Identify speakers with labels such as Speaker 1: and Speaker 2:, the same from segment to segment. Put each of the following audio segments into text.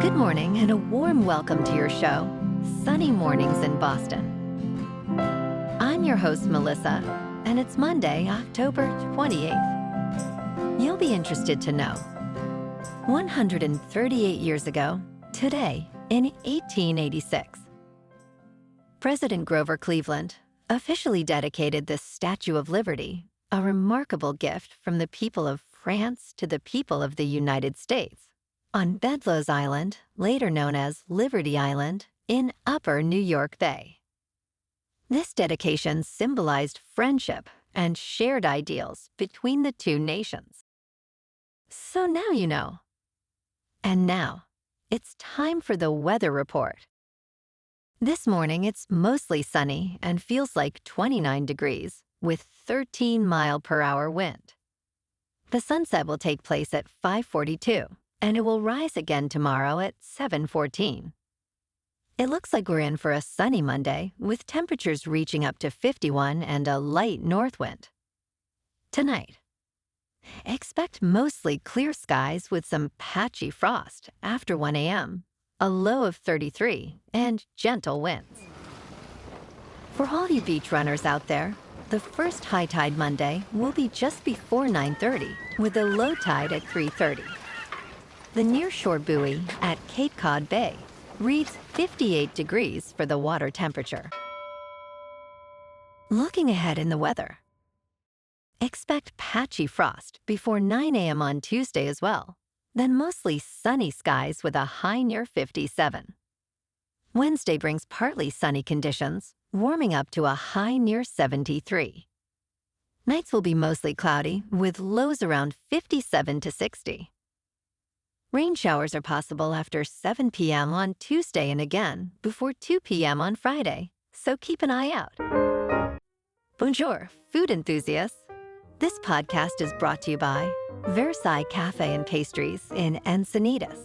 Speaker 1: Good morning and a warm welcome to your show, Sunny Mornings in Boston. I'm your host, Melissa, and it's Monday, October 28th. You'll be interested to know 138 years ago, today, in 1886, President Grover Cleveland officially dedicated the Statue of Liberty, a remarkable gift from the people of France to the people of the United States, on Bedloe's Island, later known as Liberty Island, in Upper New York Bay. This dedication symbolized friendship and shared ideals between the two nations. So now you know. And now, it's time for the weather report. This morning, it's mostly sunny and feels like 29 degrees with 13-mile-per-hour wind. The sunset will take place at 5:42, and it will rise again tomorrow at 7:14. It looks like we're in for a sunny Monday with temperatures reaching up to 51 and a light north wind. Tonight, expect mostly clear skies with some patchy frost after 1 a.m., a low of 33, and gentle winds. For all you beach runners out there, the first high tide Monday will be just before 9:30 with a low tide at 3:30. The nearshore buoy at Cape Cod Bay reads 58 degrees for the water temperature. Looking ahead in the weather, expect patchy frost before 9 a.m. on Tuesday as well, then mostly sunny skies with a high near 57. Wednesday brings partly sunny conditions, warming up to a high near 73. Nights will be mostly cloudy with lows around 57 to 60. Rain showers are possible after 7 p.m. on Tuesday and again before 2 p.m. on Friday, so keep an eye out. Bonjour, food enthusiasts. This podcast is brought to you by Versailles Cafe and Pastries in Encinitas.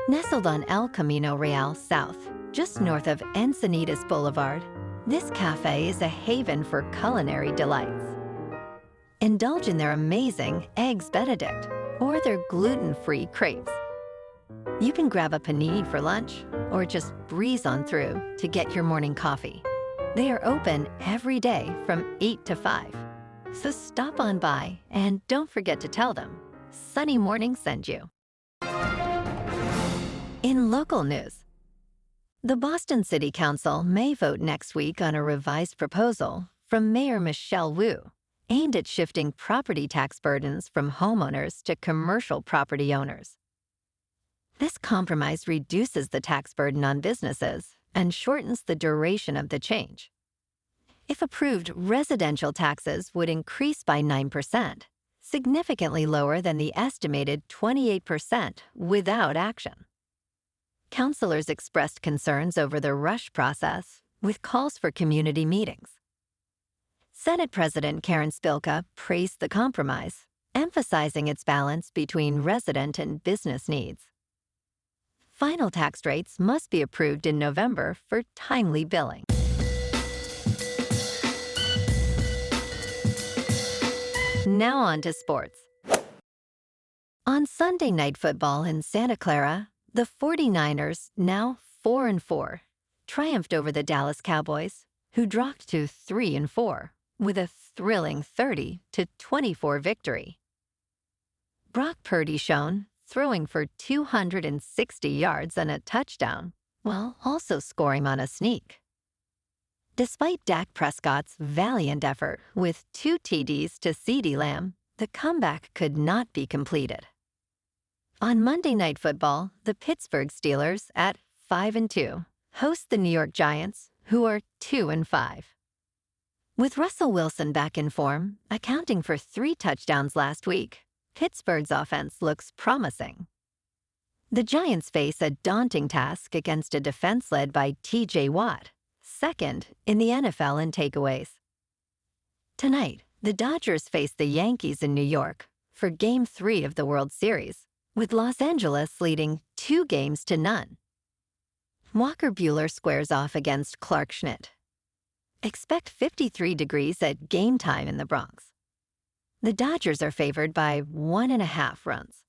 Speaker 1: Nestled on El Camino Real South, just north of Encinitas Boulevard, this cafe is a haven for culinary delights. Indulge in their amazing Eggs Benedict or their gluten-free crepes. You can grab a panini for lunch or just breeze on through to get your morning coffee. They are open every day from 8 to 5. So stop on by and don't forget to tell them Sunny Morning sent you. In local news, the Boston City Council may vote next week on a revised proposal from Mayor Michelle Wu aimed at shifting property tax burdens from homeowners to commercial property owners. This compromise reduces the tax burden on businesses and shortens the duration of the change. If approved, residential taxes would increase by 9%, significantly lower than the estimated 28% without action. Councilors expressed concerns over the rush process, with calls for community meetings. Senate President Karen Spilka praised the compromise, emphasizing its balance between resident and business needs. Final tax rates must be approved in November for timely billing. Now on to sports. On Sunday Night Football in Santa Clara, the 49ers, now 4-4, triumphed over the Dallas Cowboys, who dropped to 3-4 with a thrilling 30-24 victory. Brock Purdy shone, throwing for 260 yards and a touchdown, while also scoring on a sneak. Despite Dak Prescott's valiant effort with 2 TDs to CeeDee Lamb, the comeback could not be completed. On Monday Night Football, the Pittsburgh Steelers, at 5-2, host the New York Giants, who are 2-5. With Russell Wilson back in form, accounting for 3 touchdowns last week, Pittsburgh's offense looks promising. The Giants face a daunting task against a defense led by T.J. Watt, second in the NFL in takeaways. Tonight, the Dodgers face the Yankees in New York for Game 3 of the World Series, with Los Angeles leading 2-0. Walker Buehler squares off against Clark Schmidt. Expect 53 degrees at game time in the Bronx. The Dodgers are favored by 1.5 runs.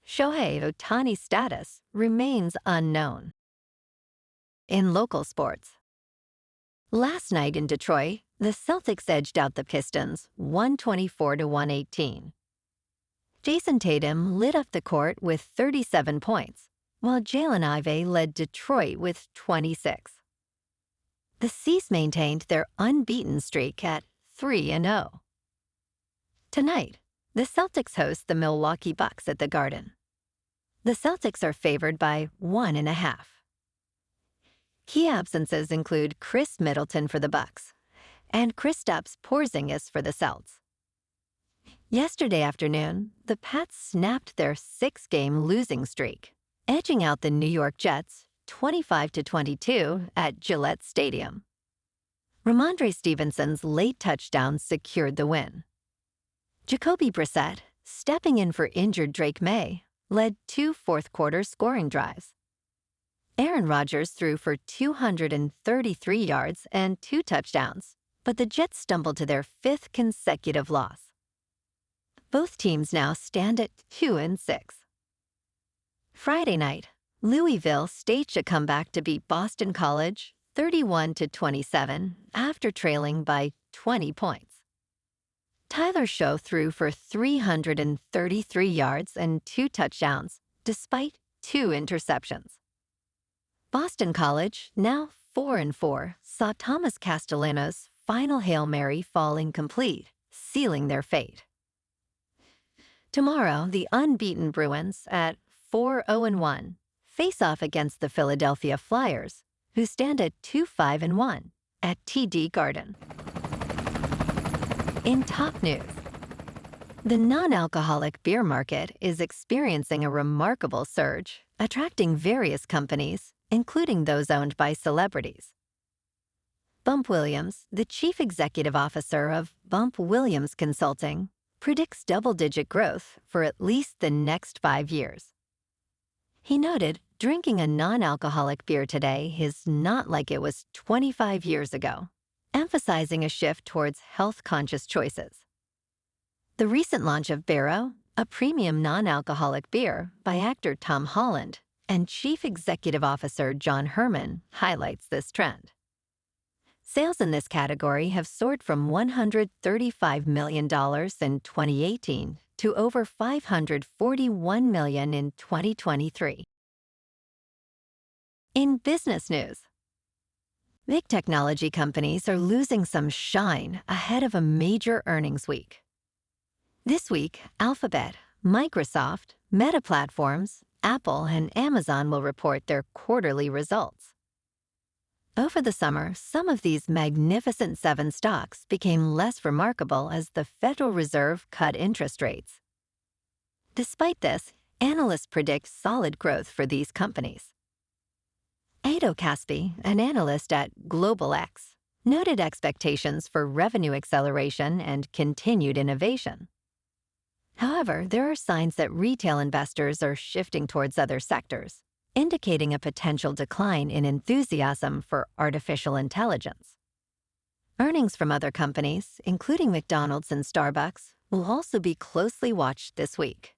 Speaker 1: Shohei Ohtani's status remains unknown. In local sports, last night in Detroit, the Celtics edged out the Pistons 124-118. Jayson Tatum lit up the court with 37 points, while Jalen Ivey led Detroit with 26. The C's maintained their unbeaten streak at 3-0. Tonight, the Celtics host the Milwaukee Bucks at the Garden. The Celtics are favored by 1.5. Key absences include Chris Middleton for the Bucks and Kristaps Porzingis for the Celts. Yesterday afternoon, the Pats snapped their 6-game losing streak, edging out the New York Jets 25-22 at Gillette Stadium. Ramondre Stevenson's late touchdown secured the win. Jacoby Brissett, stepping in for injured Drake May, led 2 fourth-quarter scoring drives. Aaron Rodgers threw for 233 yards and 2 touchdowns, but the Jets stumbled to their 5th consecutive loss. Both teams now stand at 2-6. Friday night, Louisville staged a comeback to beat Boston College 31-27 after trailing by 20 points. Tyler Show threw for 333 yards and 2 touchdowns, despite 2 interceptions. Boston College, now 4-4, saw Thomas Castellanos' final Hail Mary fall incomplete, sealing their fate. Tomorrow, the unbeaten Bruins, at 4-0-1, face off against the Philadelphia Flyers, who stand at 2-5-1 at TD Garden. In top news, the non-alcoholic beer market is experiencing a remarkable surge, attracting various companies, including those owned by celebrities. Bump Williams, the chief executive officer of Bump Williams Consulting, predicts double-digit growth for at least the next 5 years. He noted drinking a non-alcoholic beer today is not like it was 25 years ago, emphasizing a shift towards health-conscious choices. The recent launch of Bero, a premium non-alcoholic beer by actor Tom Holland and Chief Executive Officer John Herman, highlights this trend. Sales in this category have soared from $135 million in 2018 to over $541 million in 2023. In business news, big technology companies are losing some shine ahead of a major earnings week. This week, Alphabet, Microsoft, Meta Platforms, Apple, and Amazon will report their quarterly results. Over the summer, some of these Magnificent Seven stocks became less remarkable as the Federal Reserve cut interest rates. Despite this, analysts predict solid growth for these companies. Ado Caspi, an analyst at Global X, noted expectations for revenue acceleration and continued innovation. However, there are signs that retail investors are shifting towards other sectors, indicating a potential decline in enthusiasm for artificial intelligence. Earnings from other companies, including McDonald's and Starbucks, will also be closely watched this week.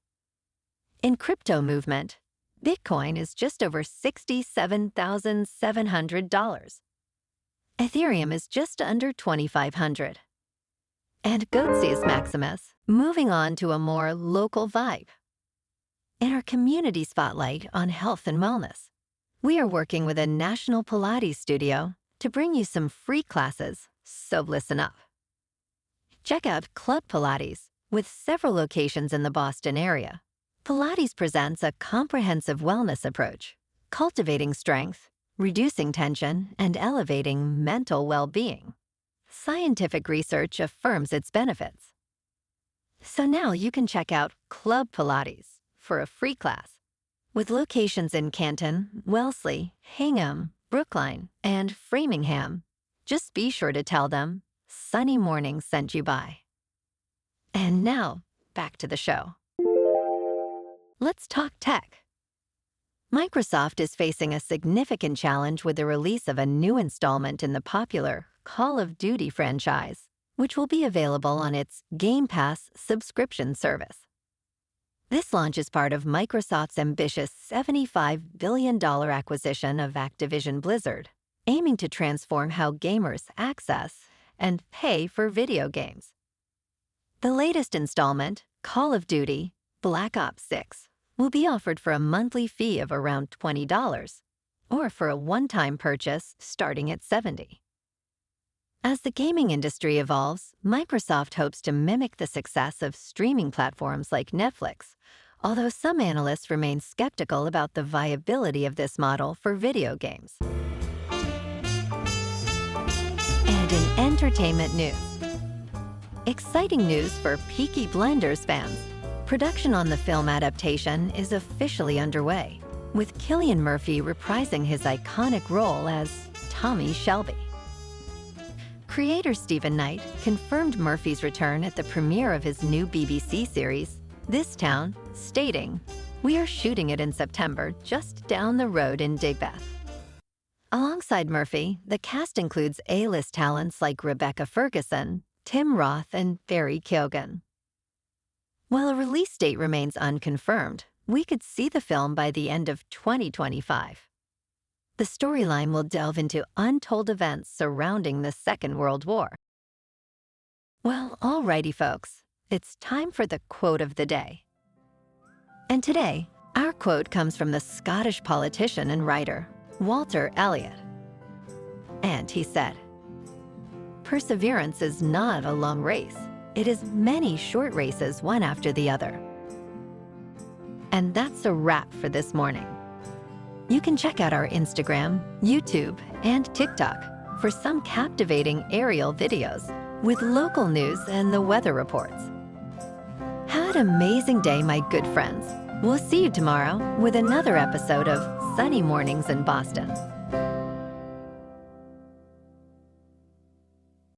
Speaker 1: In crypto movement, Bitcoin is just over $67,700. Ethereum is just under $2,500. And Goatsius Maximus, moving on to a more local vibe. In our community spotlight on health and wellness, we are working with a national Pilates studio to bring you some free classes, so listen up. Check out Club Pilates, with several locations in the Boston area. Pilates presents a comprehensive wellness approach, cultivating strength, reducing tension, and elevating mental well-being. Scientific research affirms its benefits. So now you can check out Club Pilates for a free class. With locations in Canton, Wellesley, Hingham, Brookline, and Framingham, just be sure to tell them Sunny Morning sent you by. And now, back to the show. Let's talk tech. Microsoft is facing a significant challenge with the release of a new installment in the popular Call of Duty franchise, which will be available on its Game Pass subscription service. This launch is part of Microsoft's ambitious $75 billion acquisition of Activision Blizzard, aiming to transform how gamers access and pay for video games. The latest installment, Call of Duty: Black Ops 6, will be offered for a monthly fee of around $20, or for a one-time purchase starting at $70. As the gaming industry evolves, Microsoft hopes to mimic the success of streaming platforms like Netflix, although some analysts remain skeptical about the viability of this model for video games. And in entertainment news, exciting news for Peaky Blinders fans. Production on the film adaptation is officially underway, with Cillian Murphy reprising his iconic role as Tommy Shelby. Creator Stephen Knight confirmed Murphy's return at the premiere of his new BBC series, This Town, stating, "We are shooting it in September just down the road in Daybeth." Alongside Murphy, the cast includes A-list talents like Rebecca Ferguson, Tim Roth, and Barry Keoghan. While a release date remains unconfirmed, we could see the film by the end of 2025. The storyline will delve into untold events surrounding the Second World War. Well, alrighty folks, it's time for the quote of the day. And today, our quote comes from the Scottish politician and writer, Walter Elliot. And he said, "Perseverance is not a long race. It is many short races, one after the other." And that's a wrap for this morning. You can check out our Instagram, YouTube, and TikTok for some captivating aerial videos with local news and the weather reports. Have an amazing day, my good friends. We'll see you tomorrow with another episode of Sunny Mornings in Boston.